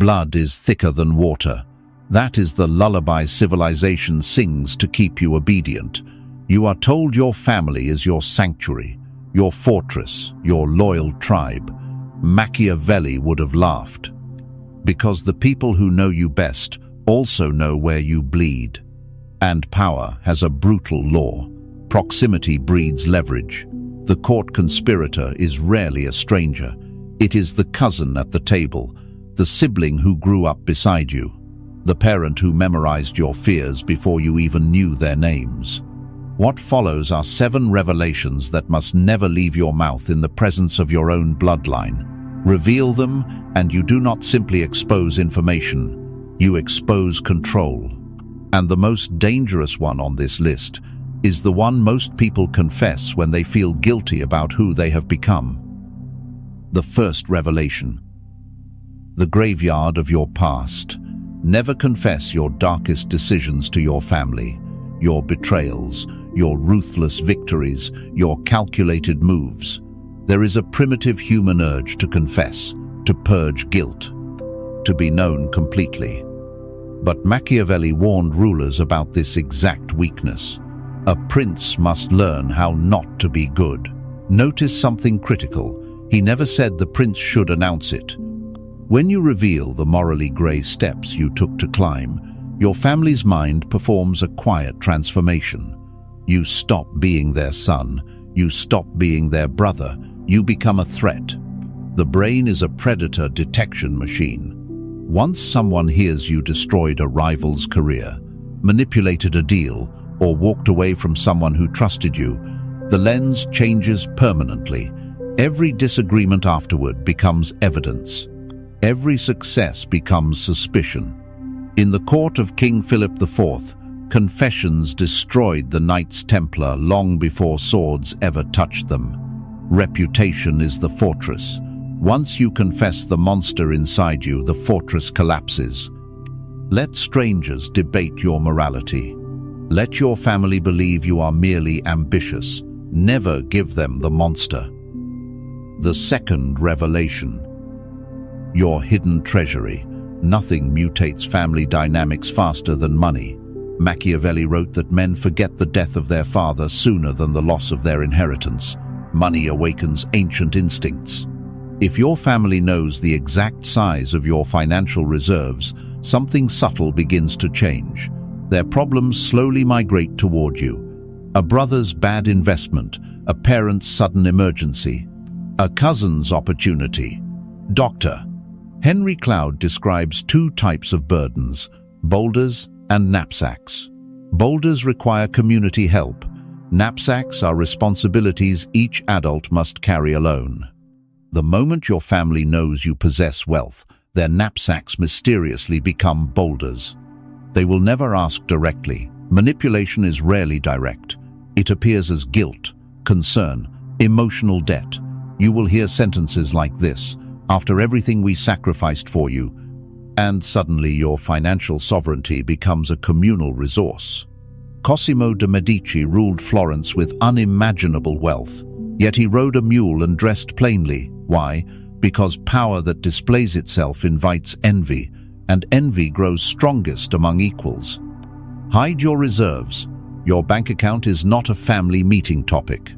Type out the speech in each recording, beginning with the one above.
Blood is thicker than water. That is the lullaby civilization sings to keep you obedient. You are told your family is your sanctuary, your fortress, your loyal tribe. Machiavelli would have laughed. Because the people who know you best also know where you bleed. And power has a brutal law. Proximity breeds leverage. The court conspirator is rarely a stranger. It is the cousin at the table, the sibling who grew up beside you, the parent who memorized your fears before you even knew their names. What follows are 7 revelations that must never leave your mouth in the presence of your own bloodline. Reveal them, and you do not simply expose information, you expose control. And the most dangerous one on this list is the one most people confess when they feel guilty about who they have become. The first revelation. The graveyard of your past. Never confess your darkest decisions to your family, your betrayals, your ruthless victories, your calculated moves. There is a primitive human urge to confess, to purge guilt, to be known completely. But Machiavelli warned rulers about this exact weakness. A prince must learn how not to be good. Notice something critical. He never said the prince should announce it. When you reveal the morally grey steps you took to climb, your family's mind performs a quiet transformation. You stop being their son, you stop being their brother, you become a threat. The brain is a predator detection machine. Once someone hears you destroyed a rival's career, manipulated a deal, or walked away from someone who trusted you, the lens changes permanently. Every disagreement afterward becomes evidence. Every success becomes suspicion. In the court of King Philip IV, confessions destroyed the Knights Templar long before swords ever touched them. Reputation is the fortress. Once you confess the monster inside you, the fortress collapses. Let strangers debate your morality. Let your family believe you are merely ambitious. Never give them the monster. The second revelation. Your hidden treasury. Nothing mutates family dynamics faster than money. Machiavelli wrote that men forget the death of their father sooner than the loss of their inheritance. Money awakens ancient instincts. If your family knows the exact size of your financial reserves, something subtle begins to change. Their problems slowly migrate toward you. A brother's bad investment, a parent's sudden emergency, a cousin's opportunity. Doctor. Henry Cloud describes 2 types of burdens, boulders and knapsacks. Boulders require community help. Knapsacks are responsibilities each adult must carry alone. The moment your family knows you possess wealth, their knapsacks mysteriously become boulders. They will never ask directly. Manipulation is rarely direct. It appears as guilt, concern, emotional debt. You will hear sentences like this: after everything we sacrificed for you, and suddenly your financial sovereignty becomes a communal resource. Cosimo de' Medici ruled Florence with unimaginable wealth, yet he rode a mule and dressed plainly. Why? Because power that displays itself invites envy, and envy grows strongest among equals. Hide your reserves. Your bank account is not a family meeting topic.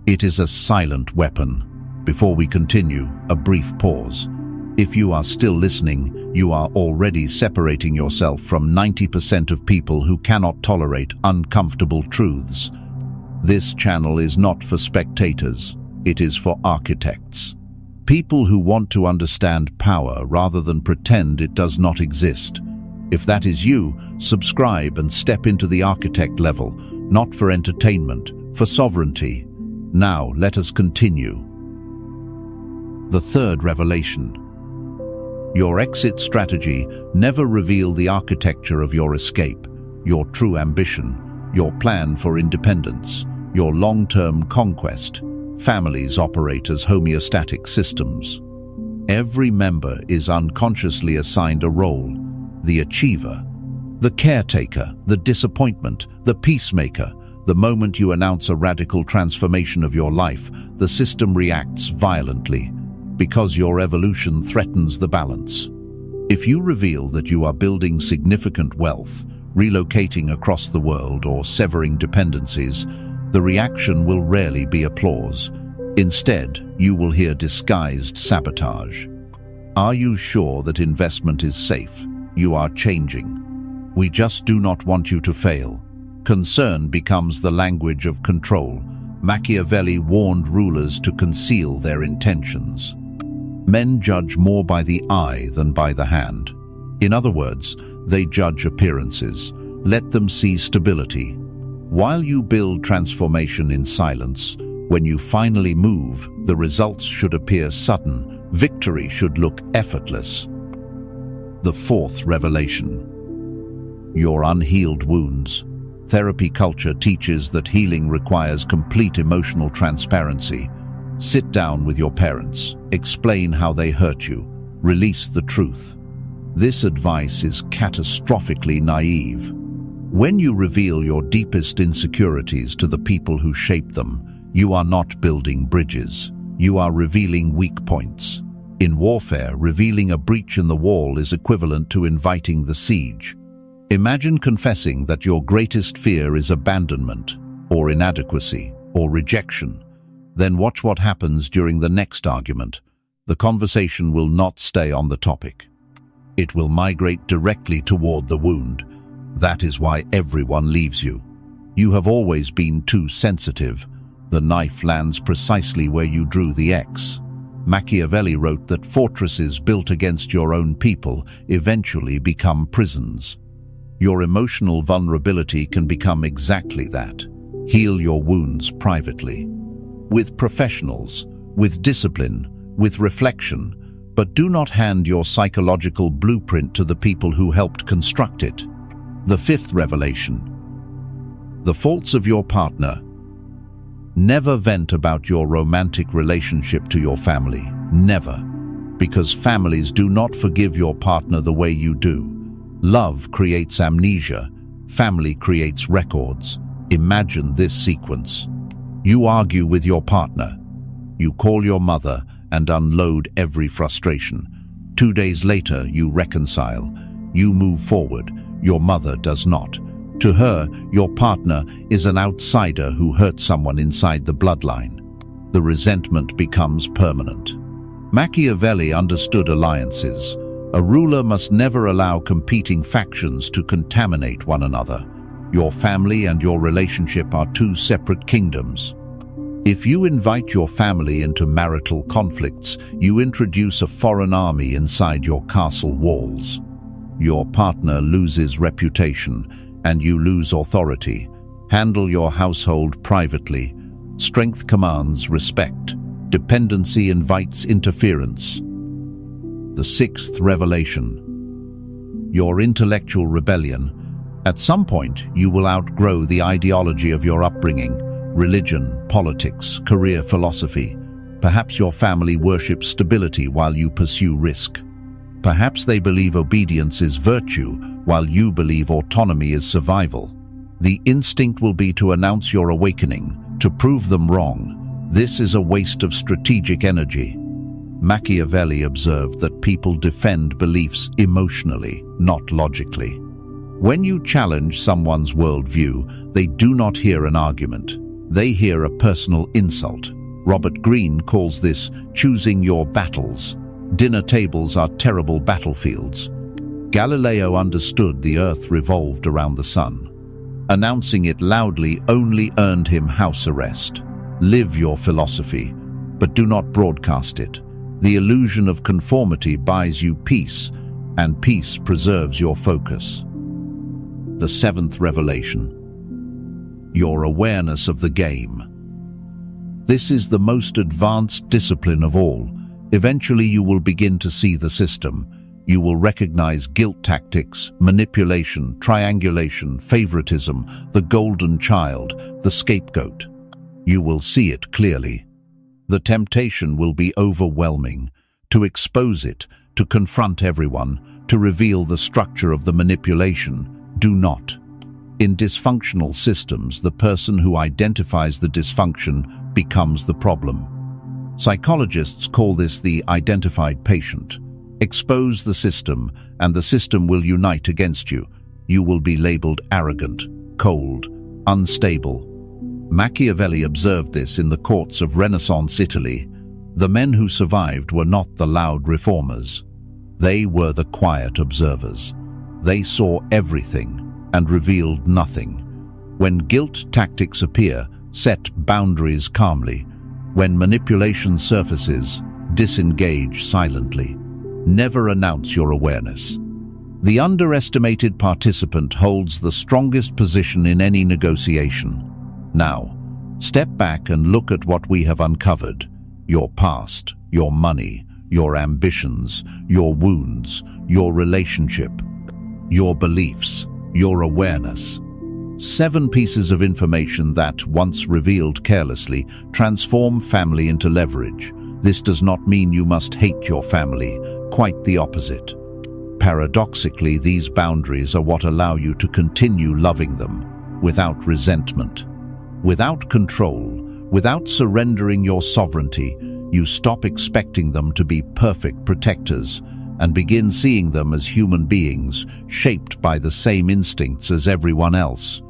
It is a silent weapon. Before we continue, a brief pause. If you are still listening, you are already separating yourself from 90% of people who cannot tolerate uncomfortable truths. This channel is not for spectators. It is for architects. People who want to understand power rather than pretend it does not exist. If that is you, subscribe and step into the architect level, not for entertainment, for sovereignty. Now, let us continue. The third revelation. Your exit strategy. Never reveal the architecture of your escape, your true ambition, your plan for independence, your long-term conquest. Families operate as homeostatic systems. Every member is unconsciously assigned a role: the achiever, the caretaker, the disappointment, the peacemaker. The moment you announce a radical transformation of your life, the system reacts violently, because your evolution threatens the balance. If you reveal that you are building significant wealth, relocating across the world, or severing dependencies, the reaction will rarely be applause. Instead, you will hear disguised sabotage. Are you sure that investment is safe? You are changing. We just do not want you to fail. Concern becomes the language of control. Machiavelli warned rulers to conceal their intentions. Men judge more by the eye than by the hand. In other words, they judge appearances. Let them see stability. While you build transformation in silence, when you finally move, the results should appear sudden. Victory should look effortless. The fourth revelation: your unhealed wounds. Therapy culture teaches that healing requires complete emotional transparency. Sit down with your parents, explain how they hurt you, release the truth. This advice is catastrophically naive. When you reveal your deepest insecurities to the people who shape them, you are not building bridges. You are revealing weak points. In warfare, revealing a breach in the wall is equivalent to inviting the siege. Imagine confessing that your greatest fear is abandonment, or inadequacy, or rejection. Then watch what happens during the next argument. The conversation will not stay on the topic. It will migrate directly toward the wound. That is why everyone leaves you. You have always been too sensitive. The knife lands precisely where you drew the X. Machiavelli wrote that fortresses built against your own people eventually become prisons. Your emotional vulnerability can become exactly that. Heal your wounds privately. With professionals, with discipline, with reflection, but do not hand your psychological blueprint to the people who helped construct it. The fifth revelation: the faults of your partner. Never vent about your romantic relationship to your family. Never. Because families do not forgive your partner the way you do. Love creates amnesia. Family creates records. Imagine this sequence. You argue with your partner. You call your mother and unload every frustration. 2 days later, you reconcile. You move forward. Your mother does not. To her, your partner is an outsider who hurt someone inside the bloodline. The resentment becomes permanent. Machiavelli understood alliances. A ruler must never allow competing factions to contaminate one another. Your family and your relationship are two separate kingdoms. If you invite your family into marital conflicts, you introduce a foreign army inside your castle walls. Your partner loses reputation, and you lose authority. Handle your household privately. Strength commands respect. Dependency invites interference. The sixth revelation: your intellectual rebellion. At some point, you will outgrow the ideology of your upbringing: religion, politics, career philosophy. Perhaps your family worships stability while you pursue risk. Perhaps they believe obedience is virtue, while you believe autonomy is survival. The instinct will be to announce your awakening, to prove them wrong. This is a waste of strategic energy. Machiavelli observed that people defend beliefs emotionally, not logically. When you challenge someone's worldview, they do not hear an argument. They hear a personal insult. Robert Greene calls this choosing your battles. Dinner tables are terrible battlefields. Galileo understood the earth revolved around the sun. Announcing it loudly only earned him house arrest. Live your philosophy, but do not broadcast it. The illusion of conformity buys you peace, and peace preserves your focus. The seventh revelation: your awareness of the game. This is the most advanced discipline of all. Eventually you will begin to see the system. You will recognize guilt tactics, manipulation, triangulation, favoritism, the golden child, the scapegoat. You will see it clearly. The temptation will be overwhelming. To expose it, to confront everyone, to reveal the structure of the manipulation. Do not. In dysfunctional systems, the person who identifies the dysfunction becomes the problem. Psychologists call this the identified patient. Expose the system, and the system will unite against you. You will be labeled arrogant, cold, unstable. Machiavelli observed this in the courts of Renaissance Italy. The men who survived were not the loud reformers. They were the quiet observers. They saw everything and revealed nothing. When guilt tactics appear, set boundaries calmly. When manipulation surfaces, disengage silently. Never announce your awareness. The underestimated participant holds the strongest position in any negotiation. Now, step back and look at what we have uncovered. Your past, your money, your ambitions, your wounds, your relationship, your beliefs, your awareness. 7 pieces of information that, once revealed carelessly, transform family into leverage. This does not mean you must hate your family, quite the opposite. Paradoxically, these boundaries are what allow you to continue loving them, without resentment. Without control, without surrendering your sovereignty, you stop expecting them to be perfect protectors and begin seeing them as human beings, shaped by the same instincts as everyone else.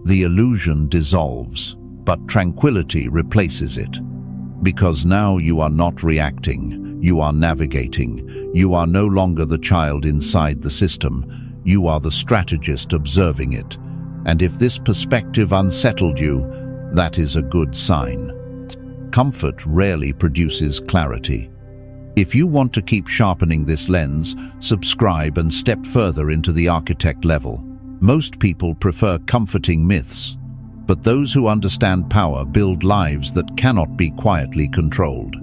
The illusion dissolves, but tranquility replaces it. Because now you are not reacting, you are navigating. You are no longer the child inside the system, you are the strategist observing it. And if this perspective unsettled you, that is a good sign. Comfort rarely produces clarity. If you want to keep sharpening this lens, subscribe and step further into the architect level. Most people prefer comforting myths, but those who understand power build lives that cannot be quietly controlled.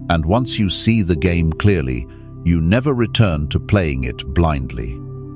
And once you see the game clearly, you never return to playing it blindly.